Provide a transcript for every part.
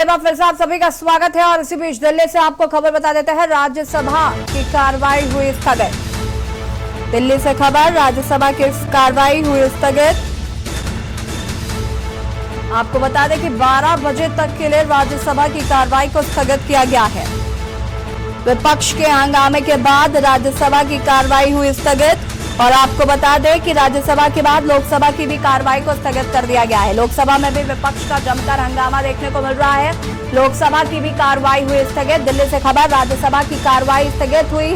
फिर से आप सभी का स्वागत है और इसी बीच दिल्ली से आपको खबर बता देते हैं। राज्यसभा की कार्रवाई हुई स्थगित। दिल्ली से खबर, राज्यसभा की कार्रवाई हुई स्थगित। आपको बता दें कि 12 बजे तक के लिए राज्यसभा की कार्रवाई को स्थगित किया गया है। विपक्ष के हंगामे के बाद राज्यसभा की कार्रवाई हुई स्थगित और आपको बता दें कि राज्यसभा के बाद लोकसभा की भी कार्रवाई को स्थगित कर दिया गया है। लोकसभा में भी विपक्ष का जमकर हंगामा देखने को मिल रहा है। लोकसभा की भी कार्रवाई हुई स्थगित। दिल्ली से खबर, राज्यसभा की कार्रवाई स्थगित हुई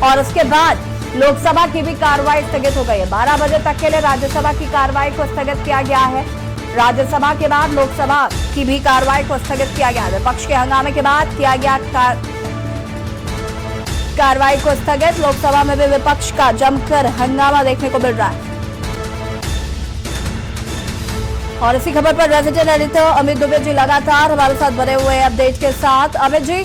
और उसके बाद लोकसभा की भी कार्रवाई स्थगित हो गई है। 12 बजे तक के लिए राज्यसभा की कार्रवाई को स्थगित किया गया है। राज्यसभा के बाद लोकसभा की भी कार्रवाई को स्थगित किया गया है। विपक्ष के हंगामे के बाद किया गया कार्रवाई को स्थगित। लोकसभा में भी विपक्ष का जमकर हंगामा देखने को मिल रहा है। और इसी खबर पर रेजिडेंट एडिटर अमित दुबे जी लगातार हमारे साथ बने हुए हैं अपडेट के साथ। अमित जी,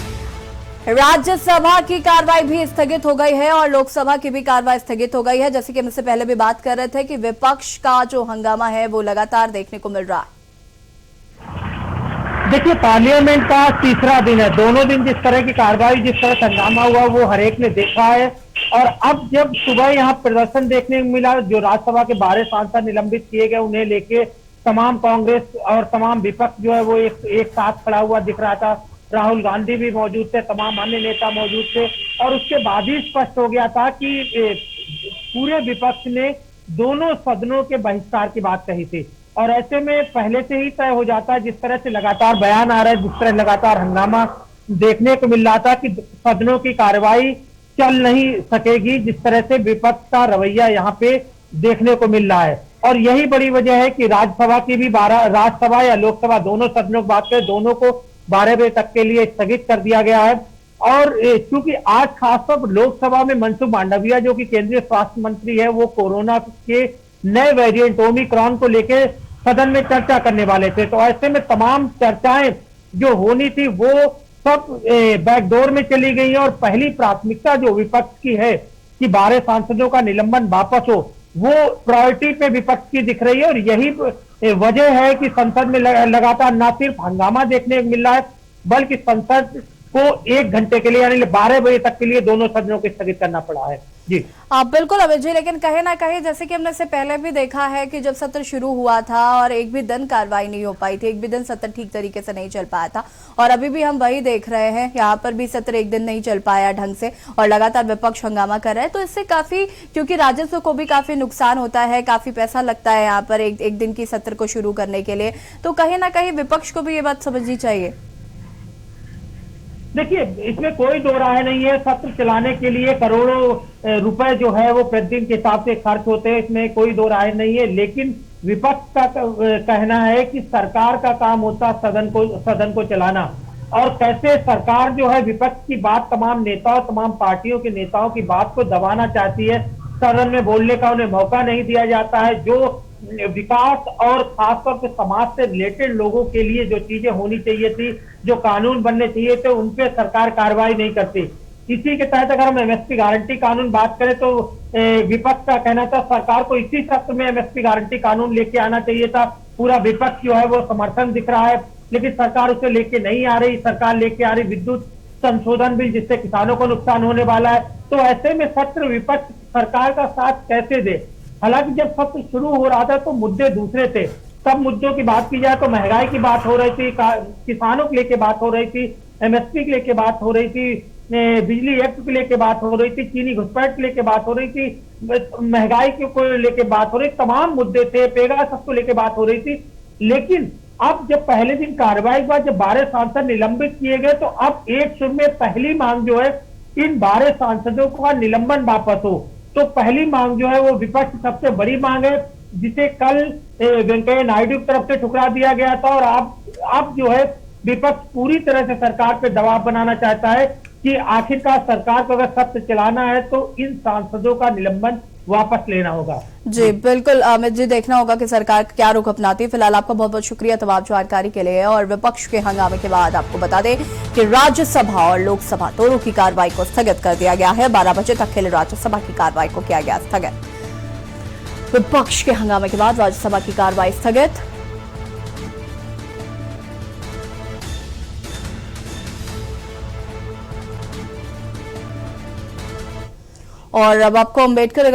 राज्यसभा की कार्रवाई भी स्थगित हो गई है और लोकसभा की भी कार्रवाई स्थगित हो गई है। जैसे कि हम इससे पहले भी बात कर रहे थे कि विपक्ष का जो हंगामा है वो लगातार देखने को मिल रहा है। देखिए, पार्लियामेंट का तीसरा दिन है। दोनों दिन जिस तरह की कार्रवाई, जिस तरह का हंगामा हुआ वो हर एक ने देखा है। और अब जब सुबह यहाँ प्रदर्शन देखने को मिला, जो राज्यसभा के 12 सांसद निलंबित किए गए उन्हें लेके तमाम कांग्रेस और तमाम विपक्ष जो है वो एक साथ खड़ा हुआ दिख रहा था। राहुल गांधी भी मौजूद थे, तमाम अन्य नेता मौजूद थे और उसके बाद ही स्पष्ट हो गया था कि पूरे विपक्ष ने दोनों सदनों के बहिष्कार की बात कही थी। और ऐसे में पहले से ही तय हो जाता है, जिस तरह से लगातार बयान आ रहा है, जिस तरह लगातार हंगामा देखने को मिल रहा था कि सदनों की कार्रवाई चल नहीं सकेगी, जिस तरह से विपक्ष का रवैया यहाँ पे देखने को मिल रहा है। और यही बड़ी वजह है कि राज्यसभा की भी राज्यसभा या लोकसभा दोनों सदनों की बात करें, दोनों को 12 बजे तक के लिए स्थगित कर दिया गया है। और क्योंकि आज खासतौर लोकसभा में मनसुख मांडविया जो कि केंद्रीय स्वास्थ्य मंत्री है, वो कोरोना के नए वेरिएंट ओमिक्रॉन को लेकर सदन में चर्चा करने वाले थे। तो ऐसे में तमाम चर्चाएं जो होनी थी वो सब बैकडोर में चली गई है और पहली प्राथमिकता जो विपक्ष की है कि 12 सांसदों का निलंबन वापस हो, वो प्रायोरिटी पे विपक्ष की दिख रही है। और यही वजह है कि संसद में लगातार न सिर्फ हंगामा देखने को मिल रहा है, बल्कि संसद को 1 घंटे के लिए यानी 12 बजे तक के लिए दोनों सदनों को स्थगित करना पड़ा है। जी बिल्कुल अमित जी, लेकिन कहीं ना कहीं जैसे कि हमने इससे पहले भी देखा है कि जब सत्र शुरू हुआ था और एक भी दिन कार्रवाई नहीं हो पाई थी, एक भी दिन सत्र ठीक तरीके से नहीं चल पाया था और अभी भी हम वही देख रहे हैं। यहाँ पर भी सत्र एक दिन नहीं चल पाया ढंग से और लगातार विपक्ष हंगामा कर रहा है। तो इससे काफी, क्योंकि राजस्व को भी काफी नुकसान होता है, काफी पैसा लगता है यहाँ पर एक दिन की सत्र को शुरू करने के लिए, तो कहीं ना कहीं विपक्ष को भी ये बात समझनी चाहिए। देखिए, इसमें कोई दो राय नहीं है। सत्र चलाने के लिए करोड़ों रुपए जो है वो प्रतिदिन के हिसाब से खर्च होते हैं, इसमें कोई दो राय नहीं है। लेकिन विपक्ष का कहना है कि सरकार का काम होता सदन को चलाना और कैसे सरकार जो है विपक्ष की बात, तमाम नेताओं, तमाम पार्टियों के नेताओं की बात को दबाना चाहती है। सदन में बोलने का उन्हें मौका नहीं दिया जाता है। जो विकास और खासतौर से समाज से रिलेटेड लोगों के लिए जो चीजें होनी चाहिए थी, जो कानून बनने चाहिए थे, उन पे सरकार कार्रवाई नहीं करती। इसी के तहत अगर हम एमएसपी गारंटी कानून बात करें तो विपक्ष का कहना था सरकार को इसी सत्र में एमएसपी गारंटी कानून लेके आना चाहिए था। पूरा विपक्ष जो है वो समर्थन दिख रहा है, लेकिन सरकार उसे लेके नहीं आ रही। सरकार लेके आ रही विद्युत संशोधन बिल, जिससे किसानों को नुकसान होने वाला है। तो ऐसे में सत्र विपक्ष सरकार का साथ कैसे दे? हालांकि जब सत्र शुरू हो रहा था तो मुद्दे दूसरे थे। सब मुद्दों की बात की जाए तो महंगाई की बात हो रही थी, किसानों को लेके बात हो रही थी, एमएसपी के लेके बात हो रही थी, बिजली एक्ट को लेके बात हो रही थी, चीनी घुसपैठ को लेके बात हो रही थी, महंगाई को लेके बात हो रही थी, तमाम मुद्दे थे, पेगासस को लेके बात हो रही थी। लेकिन अब जब पहले दिन कार्रवाई के बाद जब 12 सांसद निलंबित किए गए तो अब एक सुर में पहली मांग जो है इन 12 सांसदों का निलंबन वापस हो। तो पहली मांग जो है वो विपक्ष की सबसे बड़ी मांग है, जिसे कल वेंकैया नायडू की तरफ से ठुकरा दिया गया था। और अब जो है विपक्ष पूरी तरह से सरकार पे दबाव बनाना चाहता है कि आखिरकार सरकार को अगर सत्र चलाना है तो इन सांसदों का निलंबन वापस लेना होगा। जी बिल्कुल अमित जी, देखना होगा कि सरकार क्या रुख अपनाती है। फिलहाल आपका बहुत बहुत शुक्रिया तमाम जानकारी के लिए। और विपक्ष के हंगामे के बाद आपको बता दें कि राज्यसभा और लोकसभा दोनों की कार्रवाई को स्थगित कर दिया गया है। 12 बजे तक के लिए राज्यसभा की कार्रवाई को किया गया स्थगित। विपक्ष के हंगामे के बाद राज्यसभा की कार्रवाई स्थगित। और अब आपको अम्बेडकर